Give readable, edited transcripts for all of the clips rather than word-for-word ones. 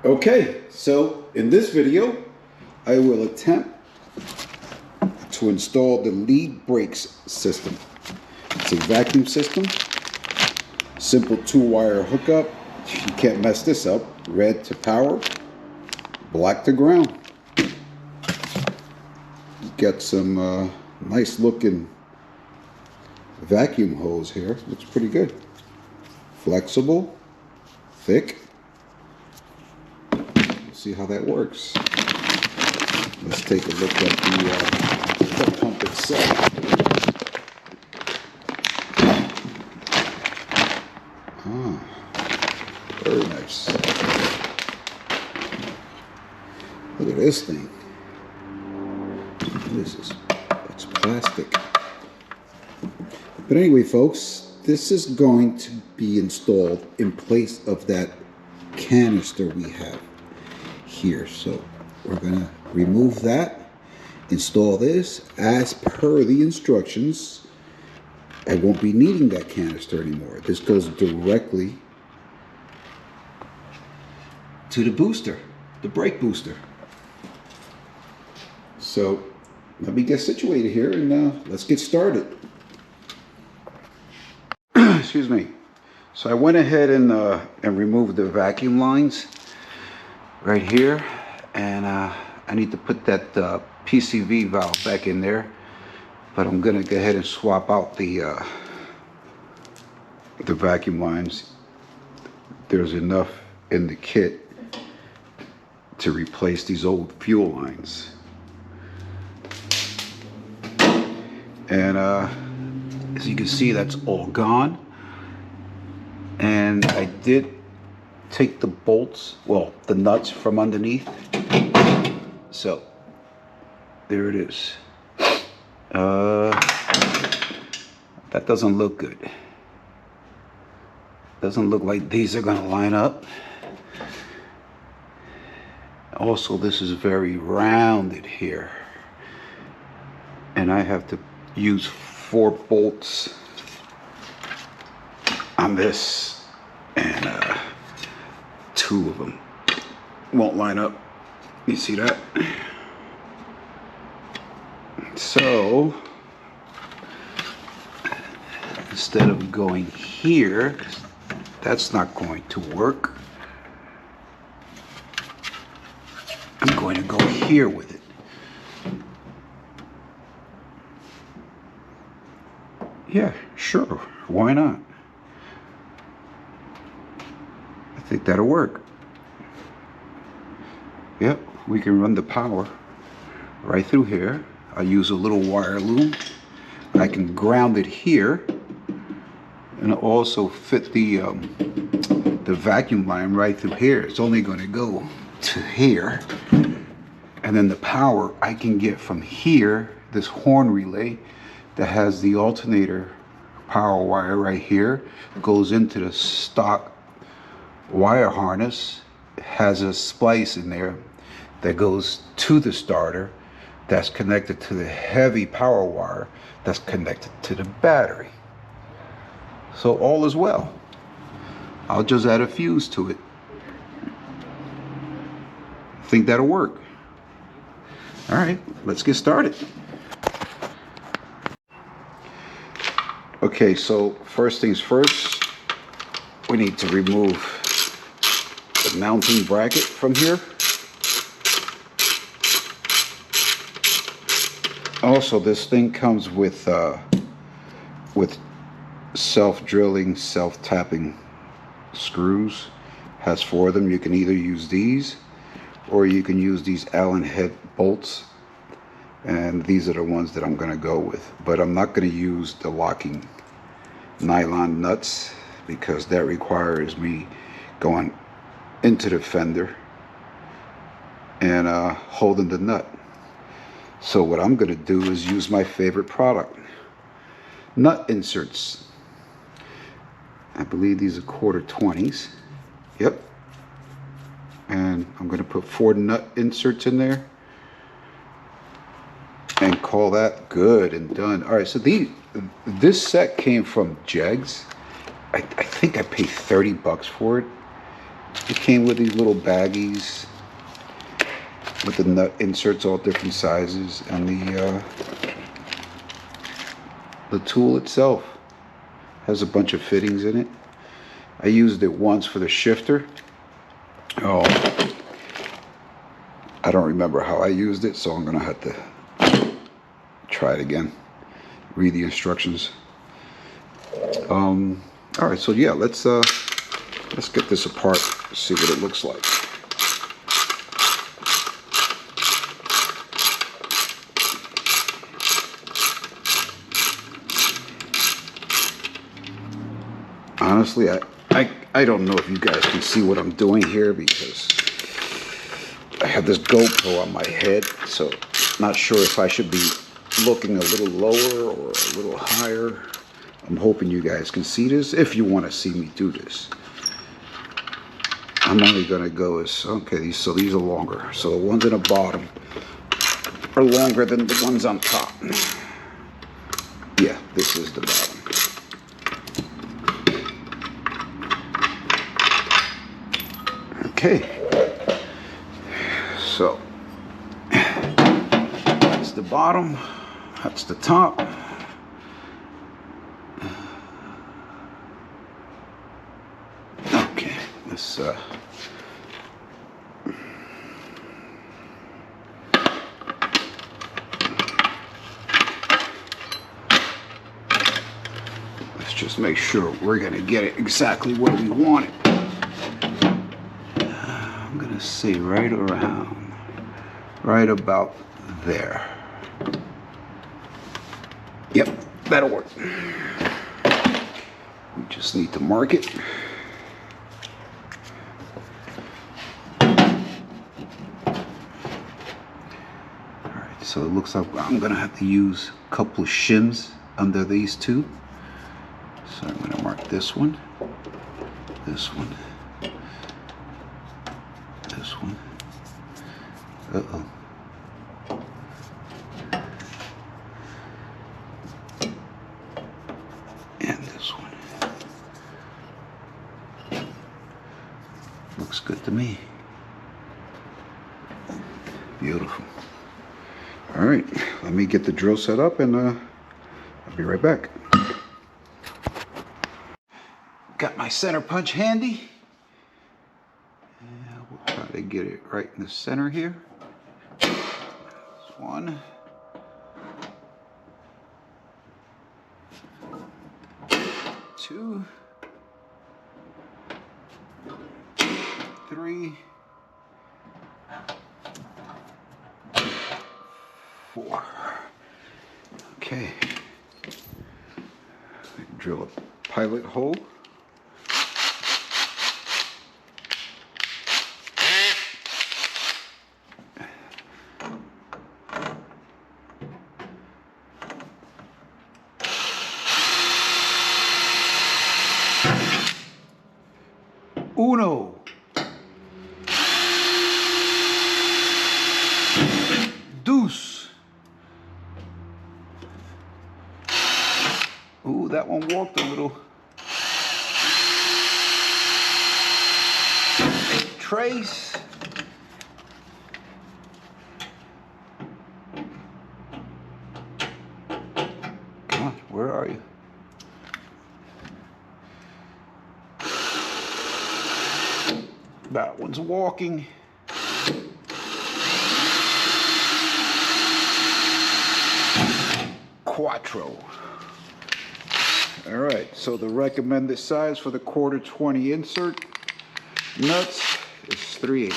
Okay, so in this video, I will attempt to install the Leed Brakes system. It's a vacuum system, simple 2-wire hookup. You can't mess this up. Red to power, black to ground. Got some nice looking vacuum hose here. Looks pretty good. Flexible, thick. See how that works. Let's take a look at the pump itself. Very nice. Look at this thing. What is this? It's plastic. But anyway, folks, this is going to be installed in place of that canister we have here. So we're going to remove that, install this as per the instructions. I won't be needing that canister anymore. This goes directly to the booster, the brake booster. So let me get situated here and let's get started. Excuse me. So I went ahead and removed the vacuum lines right here, and I need to put that PCV valve back in there, but I'm gonna go ahead and swap out the vacuum lines. There's enough in the kit to replace these old fuel lines, and as you can see, that's all gone. And I did take the bolts, well, the nuts from underneath. So there it is. That doesn't look good. Doesn't look like these are gonna line up. Also, this is very rounded here, and I have to use 4 bolts on this, and 2 of them won't line up. You see that? So instead of going here, 'cause that's not going to work, I'm going to go here with it. Yeah, sure, why not? I think that'll work. Yep, we can run the power right through here. I use a little wire loom. I can ground it here, and also fit the vacuum line right through here. It's only going to go to here, and then the power I can get from here. This horn relay that has the alternator power wire right here goes into the stock wire harness, has a splice in there that goes to the starter, that's connected to the heavy power wire that's connected to the battery. So all is well. I'll just add a fuse to it. I think that'll work. All right, let's get started. Okay, so first things first, we need to remove the mounting bracket from here. Also, this thing comes with self-drilling, self-tapping screws. Has 4 of them. You can either use these, or you can use these Allen head bolts. And these are the ones that I'm going to go with. But I'm not going to use the locking nylon nuts, because that requires me going into the fender and holding the nut. So what I'm going to do is use my favorite product, nut inserts. I believe these are 1/4 20s. Yep. And I'm going to put 4 nut inserts in there and call that good and done. All right, so this set came from Jegs. I think I paid $30 for it. It came with these little baggies with the nut inserts, all different sizes, and the tool itself has a bunch of fittings in it. I used it once for the shifter. Oh, I don't remember how I used it, so I'm gonna have to try it again. Read the instructions. All right, so yeah, let's get this apart, see what it looks like. Honestly, I don't know if you guys can see what I'm doing here because I have this GoPro on my head, so not sure if I should be looking a little lower or a little higher. I'm hoping you guys can see this if you want to see me do this. I'm only going to go as, okay, so these are longer. So the ones in the bottom are longer than the ones on top. Yeah, this is the bottom. Okay, so that's the bottom, that's the top. Okay, let's just make sure we're gonna get it exactly where we want it. I'm gonna say right around, right about there. Yep, that'll work. We just need to mark it. Alright, so it looks like I'm gonna have to use a couple of shims under these two. So I'm gonna mark this one, this one, this one. Uh-oh. And this one. Looks good to me. Beautiful. All right, let me get the drill set up and I'll be right back. Got my center punch handy. We'll try to get it right in the center here. That's one. Two. Three. Four. Okay. Drill a pilot hole. Uno. Deuce. Ooh, that one walked a little. Trace. Come on, where are you? That one's walking. Quattro. All right, so the recommended size for the 1/4 insert nuts is 3/8.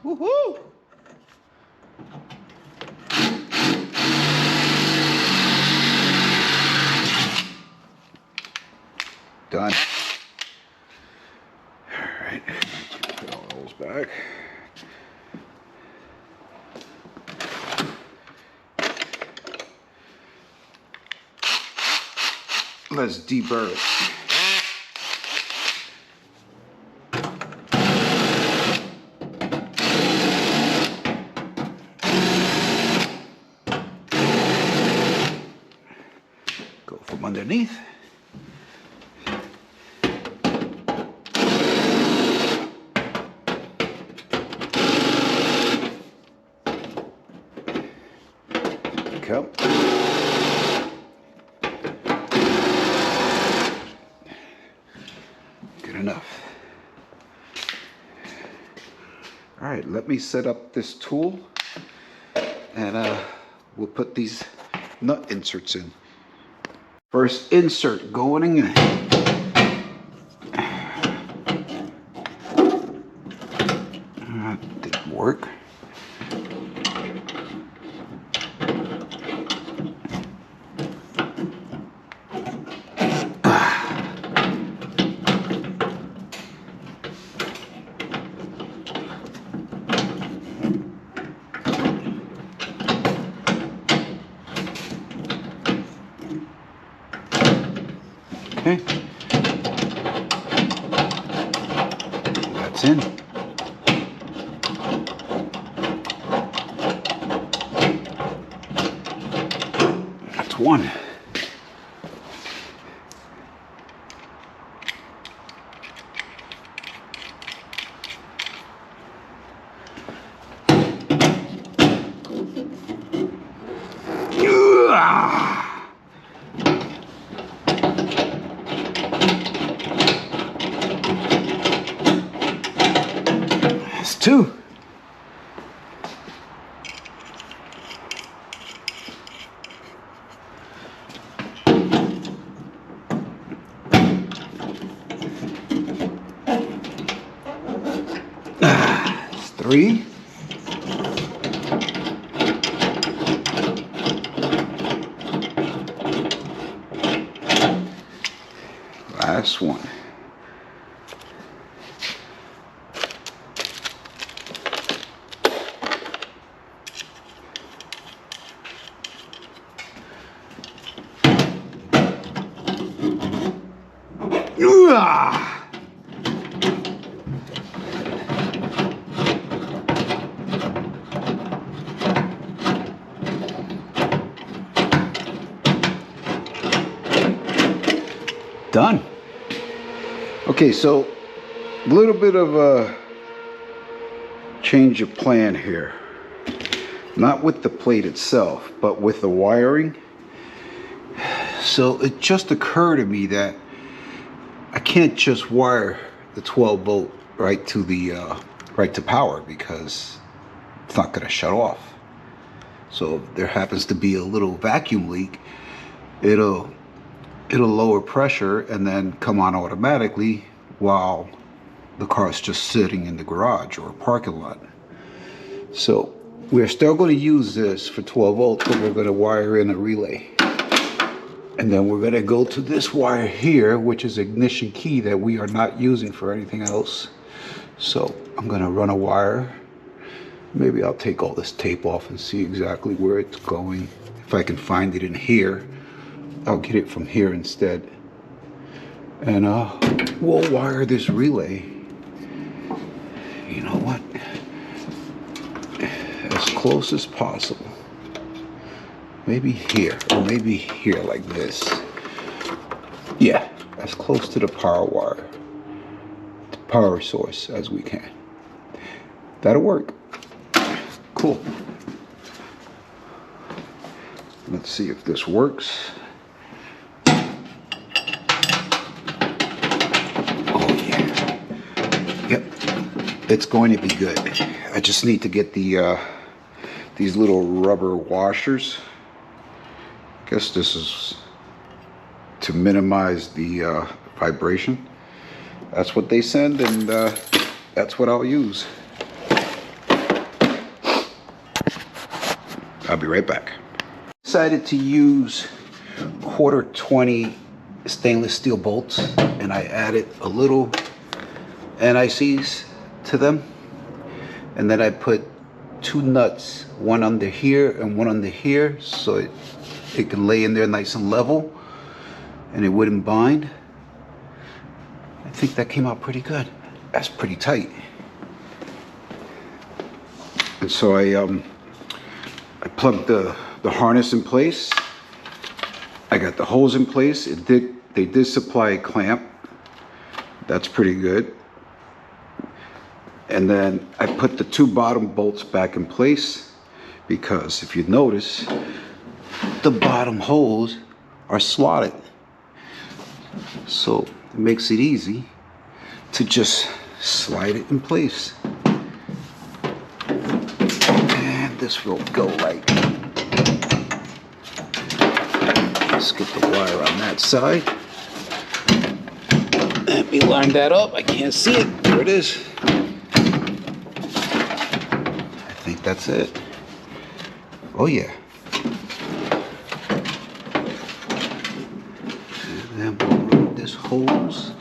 Woohoo! Done. All right, put all those back. Let's deburr it. Go from underneath. Come. Good enough. All right, let me set up this tool and we'll put these nut inserts in. First insert going in. Didn't work. Okay, that's in. That's one. That's two. That's three. Last one. Done. Okay, so a little bit of a change of plan here. Not with the plate itself, but with the wiring. So it just occurred to me that I can't just wire the 12 volt right to the right to power, because it's not going to shut off. So if there happens to be a little vacuum leak, it'll lower pressure and then come on automatically while the car is just sitting in the garage or parking lot. So we're still going to use this for 12 volts, but we're going to wire in a relay. And then we're going to go to this wire here, which is ignition key that we are not using for anything else. So I'm going to run a wire. Maybe I'll take all this tape off and see exactly where it's going. If I can find it in here, I'll get it from here instead. And we'll wire this relay. You know what? As close as possible. Maybe here, or maybe here like this. Yeah, as close to the power wire, the power source as we can. That'll work. Cool. Let's see if this works. Yep, it's going to be good. I just need to get the these little rubber washers. I guess this is to minimize the vibration. That's what they send, and that's what I'll use. I'll be right back. Decided to use 1/4 stainless steel bolts, and I added a little NICs to them, and then I put 2 nuts, one under here and one under here, so it can lay in there nice and level. and it wouldn't bind. I think that came out pretty good. That's pretty tight. And so I plugged the harness in place. I got the hose in place. They did supply a clamp. That's pretty good. And then I put the 2 bottom bolts back in place because if you notice, the bottom holes are slotted. So it makes it easy to just slide it in place. And this will go right. Let's get the wire on that side. Let me line that up. I can't see it. There it is. I think that's it. Oh yeah. And then we'll run this hose.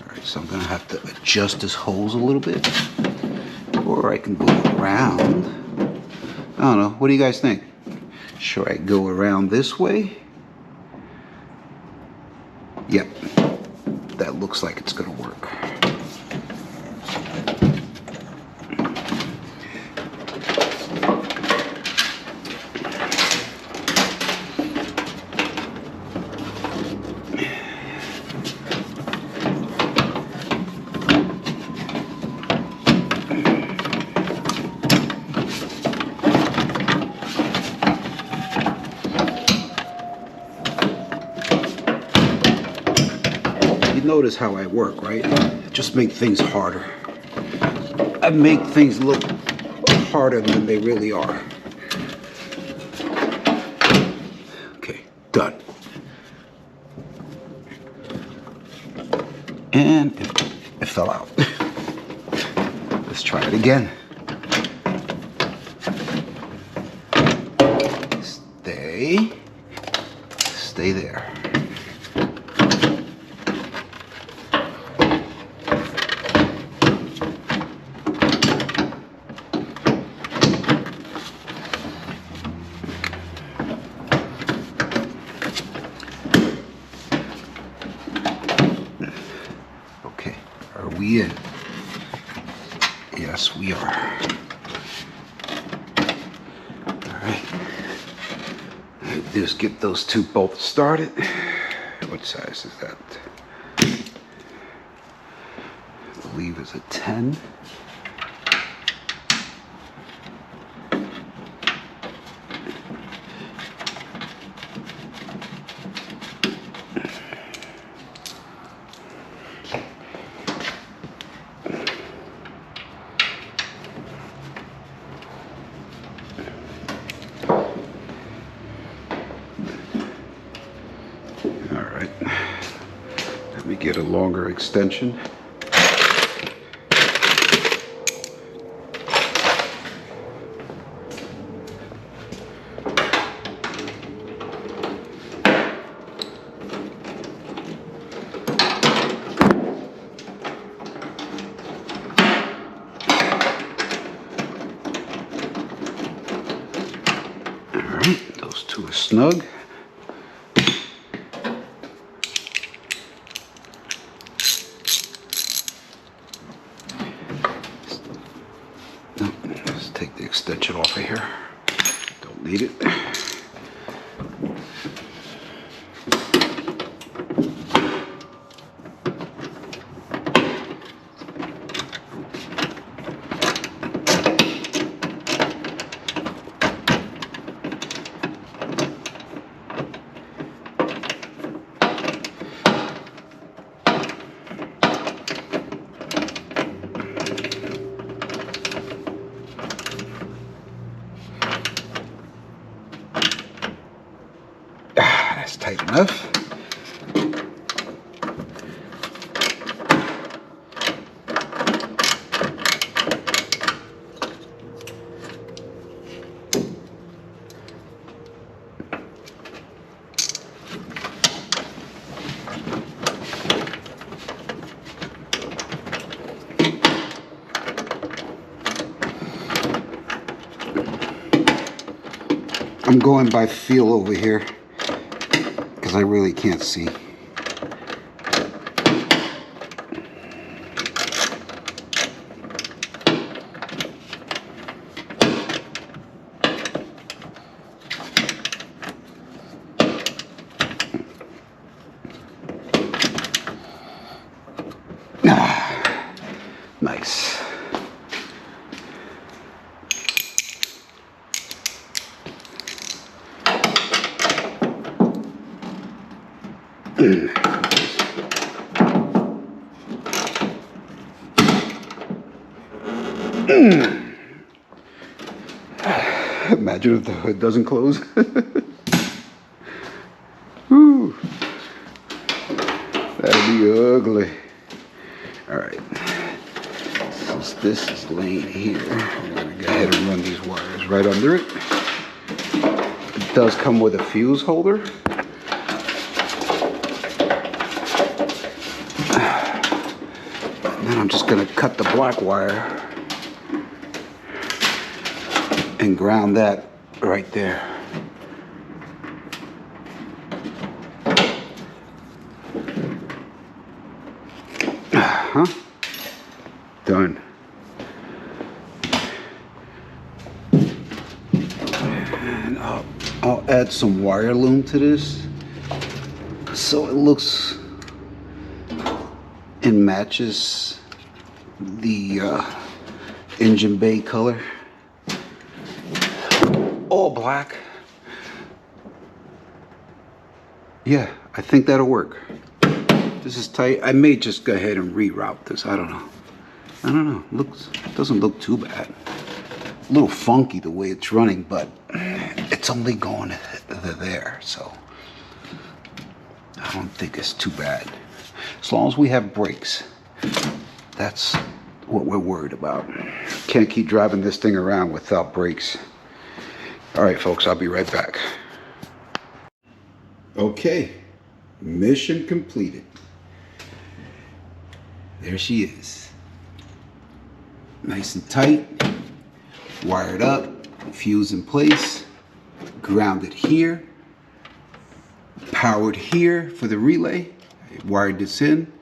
Alright, so I'm gonna have to adjust this hose a little bit. Or I can go around. I don't know. What do you guys think? Should I go around this way? Yep. That looks like it's gonna work. Notice how I work, right? Just make things harder. I make things look harder than they really are. Okay, done. And it fell out. Let's try it again. Stay there. Are we in? Yes, we are. Alright. Just get those 2 bolts started. What size is that? I believe it's a 10. Alright, let me get a longer extension. Alright, those 2 are snug. Let's take the extension off of here. Don't need it. That's tight enough. I'm going by feel over here because I really can't see. Nice. Imagine if the hood doesn't close. Whew. That'd be ugly. All right. Since this is laying here, I'm gonna go ahead and run these wires right under it. It does come with a fuse holder. And then I'm just gonna cut the black wire and ground that right there. Done. And I'll add some wire loom to this so it looks and matches the engine bay color. All black. Yeah, I think that'll work. This is tight. I may just go ahead and reroute this. I don't know. Doesn't look too bad. A little funky the way it's running, but it's only going there, so I don't think it's too bad. As long as we have brakes, that's what we're worried about. Can't keep driving this thing around without brakes. All right, folks, I'll be right back. Okay, mission completed. There she is. Nice and tight, wired up, fuse in place, grounded here, powered here for the relay. I wired this in.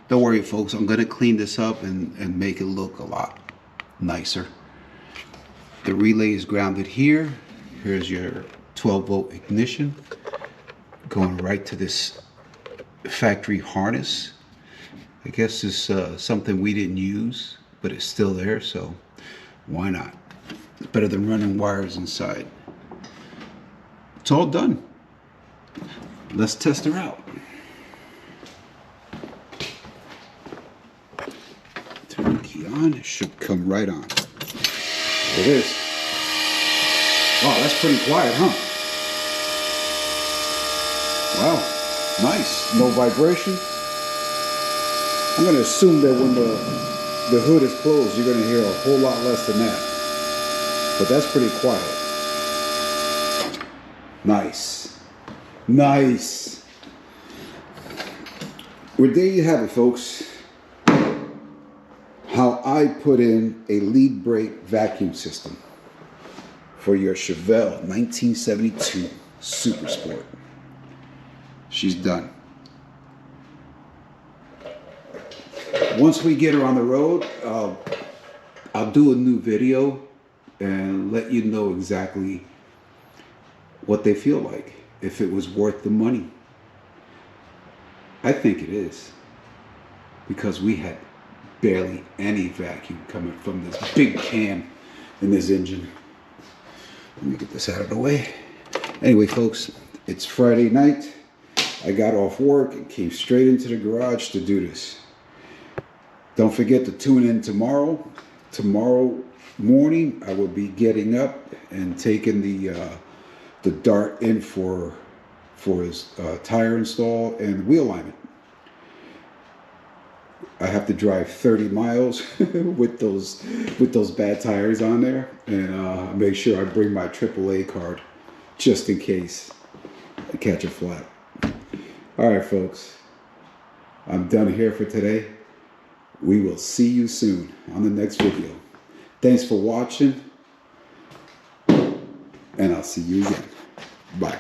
Don't worry, folks, I'm gonna clean this up and make it look a lot nicer. The relay is grounded here. Here's your 12-volt ignition going right to this factory harness. I guess it's something we didn't use, but it's still there, so why not? It's better than running wires inside. It's all done. Let's test her out. Turn the key on, it should come right on. There it is. Wow, that's pretty quiet, huh? Wow, nice, no vibration. I'm gonna assume that when the hood is closed, you're gonna hear a whole lot less than that. But that's pretty quiet. Nice. Nice. Well, there you have it, folks. How I put in a lead brake vacuum system for your Chevelle 1972 Super Sport. She's done. Once we get her on the road, I'll do a new video and let you know exactly what they feel like, if it was worth the money. I think it is, because we had barely any vacuum coming from this big can in this engine. Let me get this out of the way. Anyway, folks, it's Friday night. I got off work and came straight into the garage to do this. Don't forget to tune in tomorrow. Tomorrow morning, I will be getting up and taking the Dart in for his tire install and wheel alignment. I have to drive 30 miles with those bad tires on there, and make sure I bring my AAA card just in case I catch a flat. All right, folks, I'm done here for today. We will see you soon on the next video. Thanks for watching, and I'll see you again. Bye.